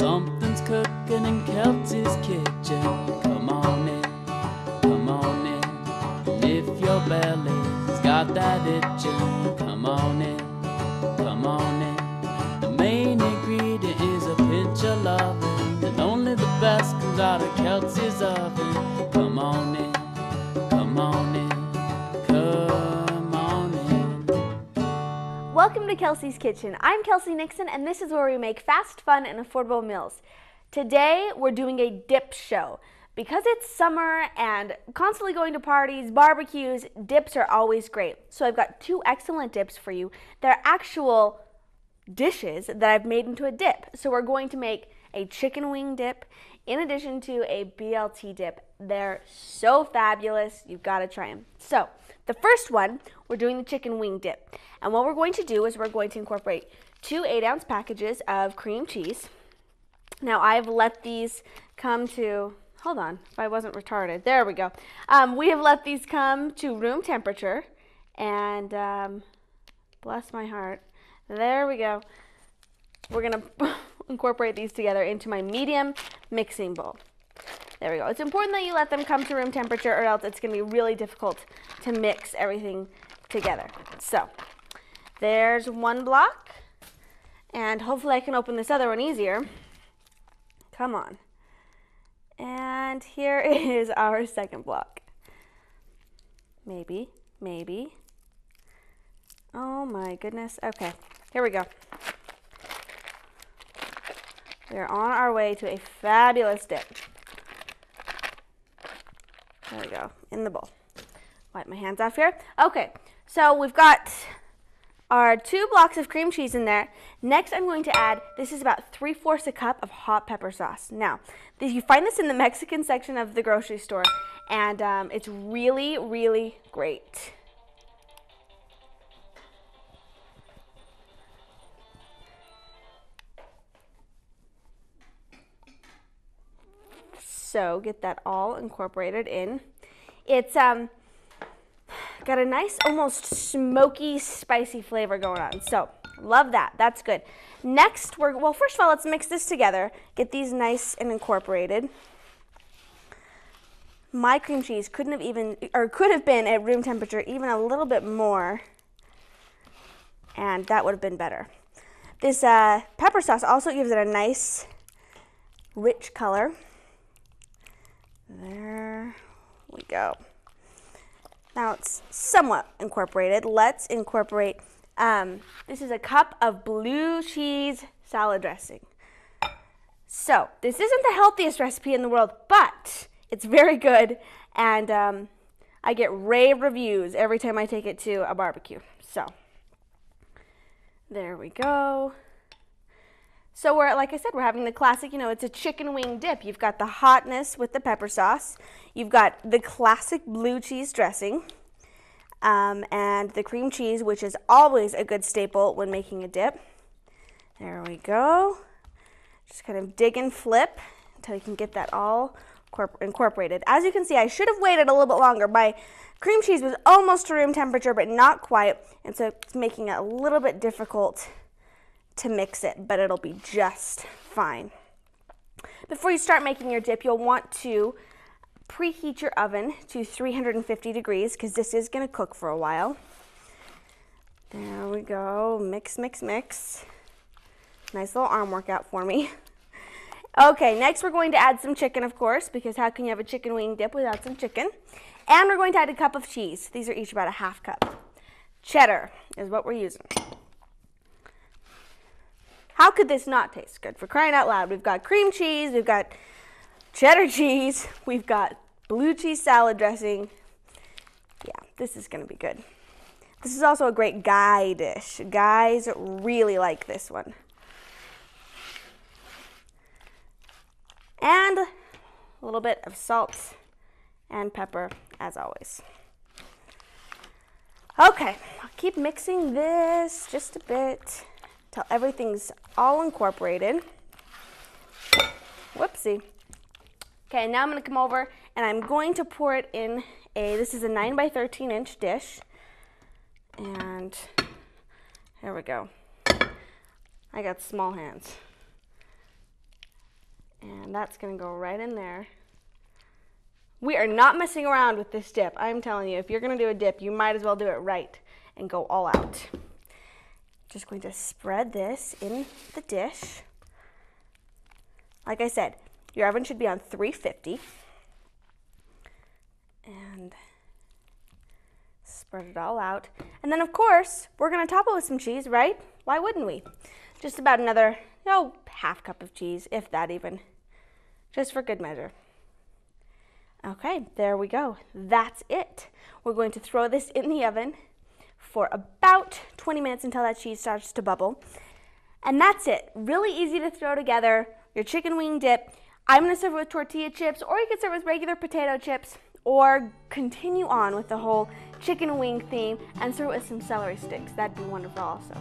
Something's cooking in Kelsey's kitchen. Come on in, come on in. And if your belly's got that itching, come on in, come on in. The main ingredient is a pinch of loving, and only the best comes out of Kelsey's oven. Come on in, come on in, come on in. Welcome to Kelsey's Kitchen. I'm Kelsey Nixon, and this is where we make fast, fun, and affordable meals. Today, we're doing a dip show. Because it's summer and constantly going to parties, barbecues, dips are always great. So I've got two excellent dips for you. They're actual dishes that I've made into a dip. So we're going to make a chicken wing dip in addition to a BLT dip. They're so fabulous, you've got to try them. So the first one, we're doing the chicken wing dip. And what we're going to do is we're going to incorporate two 8-ounce packages of cream cheese. Now I've let these come to, hold on, if I wasn't retarded, there we go. We have let these come to room temperature, and bless my heart, there we go. We're gonna incorporate these together into my medium mixing bowl. There we go. It's important that you let them come to room temperature, or else it's gonna be really difficult to mix everything together. So there's one block, and hopefully I can open this other one easier. Come on. And here is our second block. Maybe, maybe. Oh my goodness. Okay, here we go. We're on our way to a fabulous dip. There we go, in the bowl. Wipe my hands off here. Okay, so we've got our 2 blocks of cream cheese in there. Next, I'm going to add, this is about 3/4 a cup of hot pepper sauce. Now, you find this in the Mexican section of the grocery store, and it's really, really great. So get that all incorporated in. It's got a nice, almost smoky, spicy flavor going on. So love that. That's good. Next, well, first of all, let's mix this together. Get these nice and incorporated. My cream cheese could have been at room temperature even a little bit more, and that would have been better. This pepper sauce also gives it a nice, rich color. There we go. Now it's somewhat incorporated. Let's incorporate, this is a cup of blue cheese salad dressing. So this isn't the healthiest recipe in the world, but it's very good, and I get rave reviews every time I take it to a barbecue. So there we go. So like I said, we're having the classic, it's a chicken wing dip. You've got the hotness with the pepper sauce. You've got the classic blue cheese dressing, and the cream cheese, which is always a good staple when making a dip. There we go. Just kind of dig and flip until you can get that all incorporated. As you can see, I should have waited a little bit longer. My cream cheese was almost to room temperature, but not quite, and so it's making it a little bit difficult to mix it, but it'll be just fine. Before you start making your dip, you'll want to preheat your oven to 350 degrees because this is going to cook for a while. There we go. Mix, mix, mix. Nice little arm workout for me. Okay, next we're going to add some chicken, of course, because how can you have a chicken wing dip without some chicken? And we're going to add a cup of cheese. These are each about a ½ cup. Cheddar is what we're using. How could this not taste good? For crying out loud, we've got cream cheese, we've got cheddar cheese, we've got blue cheese salad dressing. Yeah, this is gonna be good. This is also a great guy dish. Guys really like this one. And a little bit of salt and pepper, as always. Okay, I'll keep mixing this just a bit till everything's all incorporated. Whoopsie. Okay, now I'm going to come over and I'm going to pour it in this is a 9 by 13 inch dish. And here we go. I got small hands. And that's gonna go right in there. We are not messing around with this dip. I'm telling you, if you're gonna do a dip, you might as well do it right and go all out. Just going to spread this in the dish. Like I said, your oven should be on 350. And spread it all out. And then of course, we're gonna top it with some cheese, right? Why wouldn't we? Just about another, half cup of cheese, if that even, just for good measure. Okay, there we go. That's it. We're going to throw this in the oven for about 20 minutes until that cheese starts to bubble. And that's it. Really easy to throw together your chicken wing dip. I'm gonna serve it with tortilla chips, or you could serve it with regular potato chips, or continue on with the whole chicken wing theme and serve it with some celery sticks. That'd be wonderful also.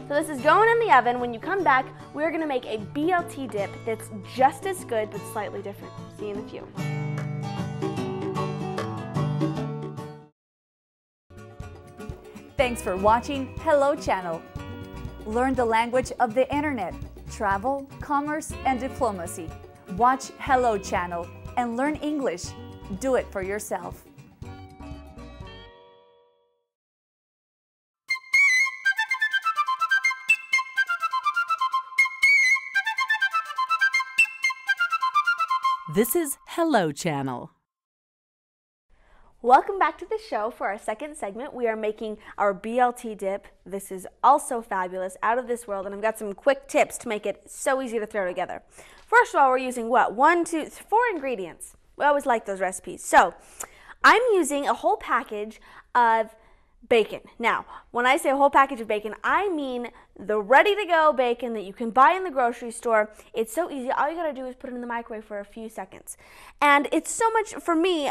So this is going in the oven. When you come back, we're gonna make a BLT dip that's just as good but slightly different. See you in a few. Thanks for watching Hello Channel. Learn the language of the internet, travel, commerce, and diplomacy. Watch Hello Channel and learn English. Do it for yourself. This is Hello Channel. Welcome back to the show. For our second segment, we are making our BLT dip. This is also fabulous, out of this world, and I've got some quick tips to make it so easy to throw together. First of all, we're using what? 4 ingredients. We always like those recipes. So I'm using a whole package of bacon. Now, when I say a whole package of bacon, I mean the ready-to-go bacon that you can buy in the grocery store. It's so easy. All you gotta do is put it in the microwave for a few seconds. And it's so much, for me,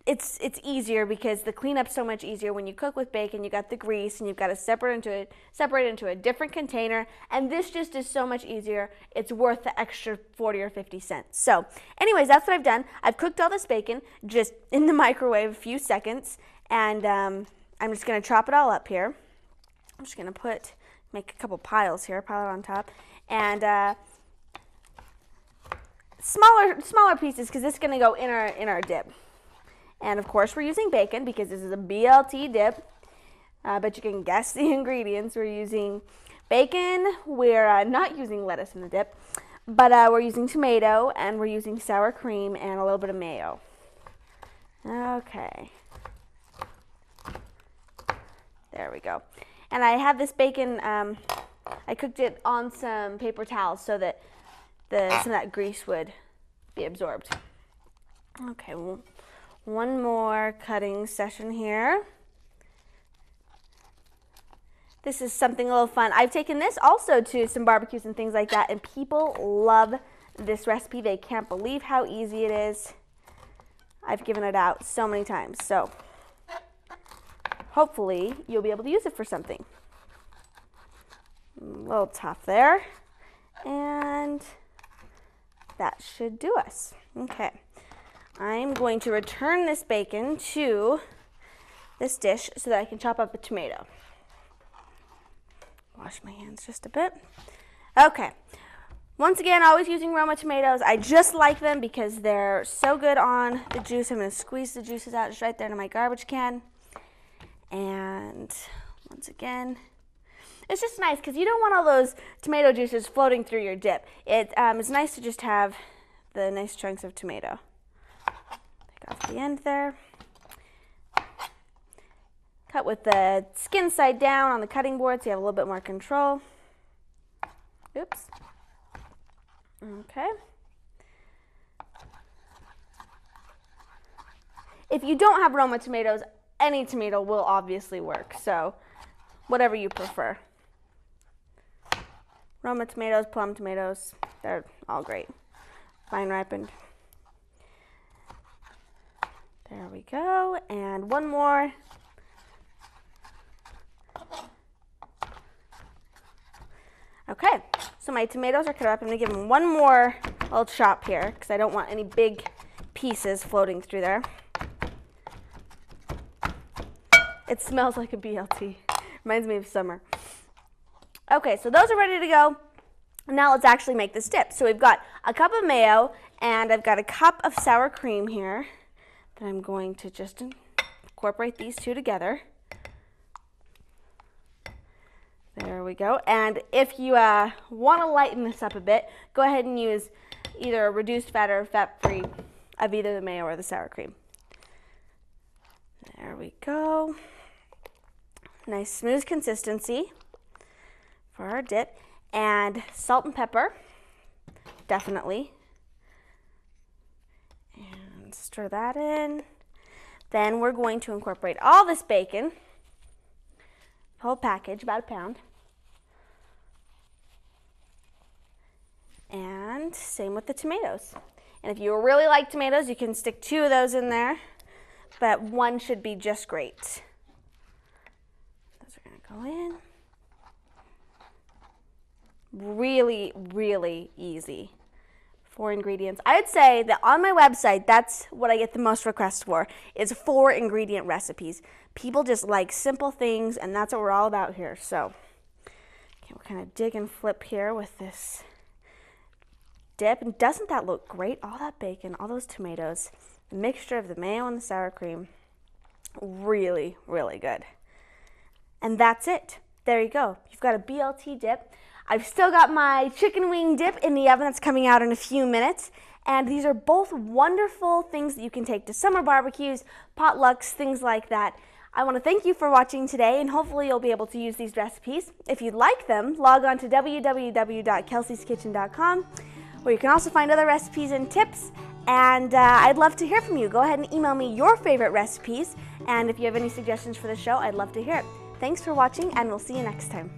it's easier because the cleanup's so much easier. When you cook with bacon, you got the grease and you've got to separate it into a different container. And this just is so much easier. It's worth the extra 40 or 50 cents. So anyways, that's what I've done. I've cooked all this bacon just in the microwave a few seconds. And I'm just going to chop it all up here. I'm just going to make a couple piles here, pile it on top. And smaller pieces because this is going to go in our dip. And of course, we're using bacon because this is a BLT dip, but you can guess the ingredients. We're using bacon, we're not using lettuce in the dip, but we're using tomato, and we're using sour cream and a little bit of mayo. Okay. There we go. And I have this bacon, I cooked it on some paper towels so that some of that grease would be absorbed. Okay, well, one more cutting session here. This is something a little fun. I've taken this also to some barbecues and things like that, and people love this recipe. They can't believe how easy it is. I've given it out so many times, so hopefully you'll be able to use it for something. A little tough there, and that should do us. Okay. I'm going to return this bacon to this dish so that I can chop up a tomato. Wash my hands just a bit. Okay. Once again, always using Roma tomatoes. I just like them because they're so good on the juice. I'm going to squeeze the juices out just right there into my garbage can. And once again, it's just nice because you don't want all those tomato juices floating through your dip. It's nice to just have the nice chunks of tomato. Off the end there. Cut with the skin side down on the cutting board so you have a little bit more control. Oops. Okay. If you don't have Roma tomatoes, any tomato will obviously work, so whatever you prefer. Roma tomatoes, plum tomatoes, they're all great. Fine ripened. There we go, and one more. Okay, so my tomatoes are cut up. I'm gonna give them one more little chop here because I don't want any big pieces floating through there. It smells like a BLT. Reminds me of summer. Okay, so those are ready to go. Now let's actually make this dip. So we've got a cup of mayo, and I've got a cup of sour cream here that I'm going to just incorporate these two together. There we go. And if you want to lighten this up a bit, go ahead and use either a reduced fat or fat-free of either the mayo or the sour cream. There we go. Nice smooth consistency for our dip. And salt and pepper, definitely. And stir that in. Then we're going to incorporate all this bacon, whole package, about a pound. And same with the tomatoes. And if you really like tomatoes, you can stick 2 of those in there, but 1 should be just great. Those are going to go in. Really, really easy. 4 ingredients. I'd say that on my website, that's what I get the most requests for, is 4 ingredient recipes. People just like simple things, and that's what we're all about here. So, okay, we'll kind of dig and flip here with this dip. And doesn't that look great? All that bacon, all those tomatoes, the mixture of the mayo and the sour cream. Really, really good. And that's it. There you go. You've got a BLT dip. I've still got my chicken wing dip in the oven that's coming out in a few minutes. And these are both wonderful things that you can take to summer barbecues, potlucks, things like that. I want to thank you for watching today, and hopefully you'll be able to use these recipes. If you'd like them, log on to www.kelseykitchen.com, where you can also find other recipes and tips. And I'd love to hear from you. Go ahead and email me your favorite recipes. And if you have any suggestions for the show, I'd love to hear it. Thanks for watching, and we'll see you next time.